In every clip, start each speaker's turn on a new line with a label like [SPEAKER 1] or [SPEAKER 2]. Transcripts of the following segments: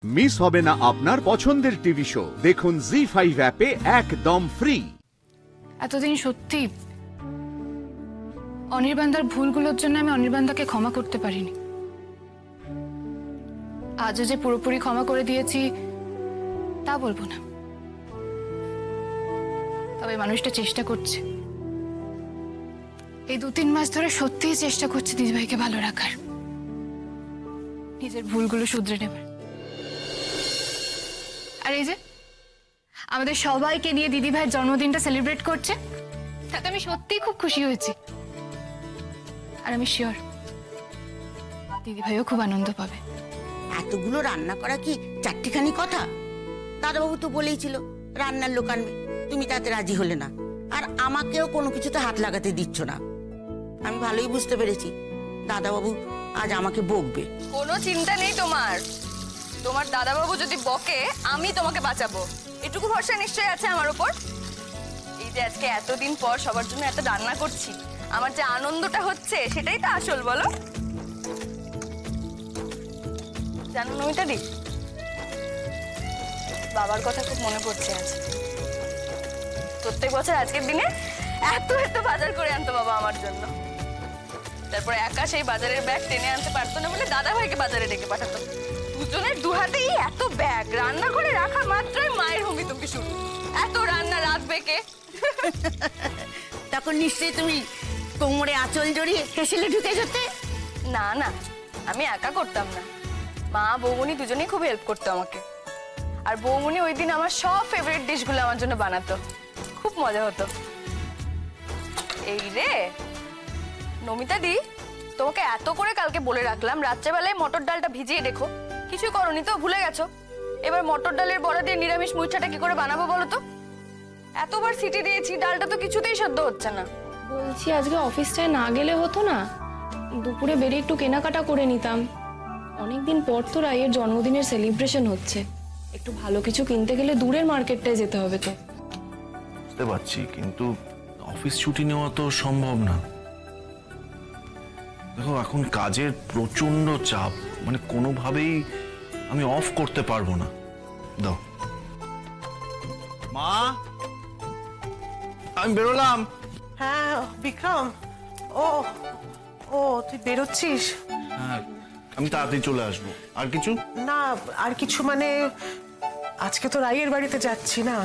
[SPEAKER 1] Miss হবে না আপনার পছন্দের টিভি শো। দেখুন জি5 অ্যাপে একদম ফ্রি।
[SPEAKER 2] এতদিন সত্যি অনির্বাণদার ভুলগুলোর জন্য আমি অনির্বাণদাকে ক্ষমা করতে পারিনি। আজও যে পুরোপুরি ক্ষমা করে দিয়েছি তা বলবো না, তবে মানুষটা চেষ্টা করছে। এই 2-3 মাস ধরে সত্যিই চেষ্টা করছে দিদিভাইকে ভালো রাখার, নিজের ভুলগুলো শুধরে নেবার। আর এই যে আমাদের সবাইকে নিয়ে দিদিভাইয়ের জন্মদিনটা সেলিব্রেট করছে, তাতে আমি সত্যিই খুব খুশি হয়েছি। আর আমি শিওর দিদিভাইও খুব আনন্দ পাবে।
[SPEAKER 3] এতগুলো রান্না করা কি চারটিখানি কথা? দাদাবাবু তো বলেই ছিল রান্নার লোক আনবে, তুমি তাতে রাজি হলে না, আর আমাকেও কোনো কিছুতে হাত লাগাতে দিচ্ছ না। আমি ভালোই বুঝতে পেরেছি দাদাবাবু আজ আমাকে বকবে।
[SPEAKER 4] কোনো চিন্তা নেই তোমার, তোমার দাদাবাবু যদি বকে আমি তোমাকে বাঁচাবো, এটুকু ভরসা নিশ্চয়ই আছে আমার উপর। এই যে আজকে এতদিন পর সবার জন্য এত রান্না করছি, আমার যে আনন্দটা হচ্ছে সেটাই তো আসল, বলো? জানো নমিতা দি, বাবার কথা খুব মনে পড়ছে আজ। প্রত্যেক বছর আজকের দিনে এত এত বাজার করে আনতো বাবা আমার জন্য, তারপরে একা সেই বাজারের ব্যাগ টেনে আনতে পারতো না বলে দাদা ভাইকে বাজারে ডেকে পাঠাতো। দুজনের দুহাতেই এত ব্যাগ, রান্না করে রাখা মাত্রই মায়ের হুমকি তুমকি শুরু, এত রান্না রাঁধবে কে?
[SPEAKER 3] তখন নিশ্চয়ই তুমি কোমরে আঁচল জড়িয়ে হেসেলে ঢুকে যেতে।
[SPEAKER 4] না না, আমি একা করতাম না, মা বৌমনি দুজনেই খুব হেল্প করতো আমাকে। আর বৌমনি ওই দিন আমার সব ফেভারিট ডিশগুলো আমার জন্য বানাতো, খুব মজা হতো। এই রে নমিতা দি, তোমাকে এত করে কালকে বলে রাখলাম রাত্রেবেলায় মটর ডালটা ভিজিয়ে রেখো, কিছু করনি তো, ভুলে গেছো। এবার মটর ডালের বড়া দিয়ে নিরামিষ মুইঠাটা কি করে বানাবো বলো তো? এতবার সিটি দিয়েছি, ডালটা তো কিছুতেই সেদ্ধ হচ্ছে না।
[SPEAKER 2] বলছি আজকে অফিসটায় না গেলে হতো না? দুপুরে বেরিয়ে একটু কেনাকাটা করে নিতাম। অনেকদিন পর তো রায়ের জন্মদিনের সেলিব্রেশন হচ্ছে, একটু ভালো কিছু কিনতে গেলে দূরের মার্কেটটায় যেতে হবে তো।
[SPEAKER 5] বুঝতে পারছি, কিন্তু অফিস ছুটি নেওয়া তো সম্ভব না। দেখো এখন কাজের প্রচন্ড চাপ, মানে কোনোভাবেই আমি অফ করতে পারবো না। দাও মা, আমি বেরোলাম।
[SPEAKER 6] হ্যাঁ বিক্রম, ও ও তুই বেরোচ্ছিস?
[SPEAKER 5] হ্যাঁ, আমি তাড়াতাড়ি চলে আসবো। আর কিছু
[SPEAKER 6] না, আর কিছু মানে আজকে তো রাইয়ের বাড়িতে যাচ্ছি না,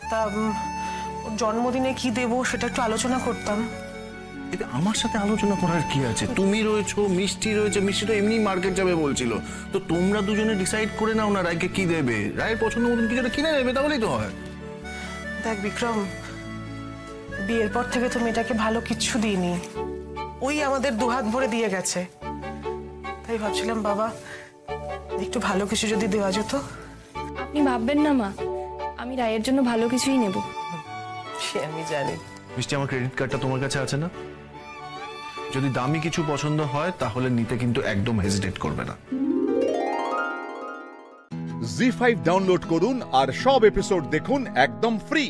[SPEAKER 6] তা ওর জন্মদিনে কি দেবো সেটা একটু আলোচনা করতাম।
[SPEAKER 5] এতে আমার সাথে আলোচনা করার কি আছে? তুমি রয়েছো, মিষ্টি রয়েছে, মিষ্টি তো এমনি মার্কেট যাবে বলছিল, তো তোমরা দুজনে ডিসাইড করে নাও না রায়কে কি দেবে। রায়ের পছন্দ মতন কিছু কিনে নেবে, তাহলেই তো হয়।
[SPEAKER 6] দেখ বিক্রম, বিয়ের পর থেকে তো মেয়েটাকে ভালো কিচ্ছু দিইনি, ওই আমাদের দুহাত ভরে দিয়ে গেছে। তাই ভাবছিলাম বাবা একটু ভালো কিছু যদি দেওয়া যেত।
[SPEAKER 2] আপনি ভাববেন না মা, আমি রায়ের জন্য ভালো কিছুই নেব।
[SPEAKER 6] সে আমি জানি।
[SPEAKER 5] মিষ্টি, আমার ক্রেডিট কার্ডটা তোমার কাছে আছে না? যদি দামি কিছু পছন্দ হয় তাহলে নিতে কিন্তু একদম হেজিটেট করবে না।
[SPEAKER 1] জি5 ডাউনলোড করুন আর সব এপিসোড দেখুন একদম ফ্রি।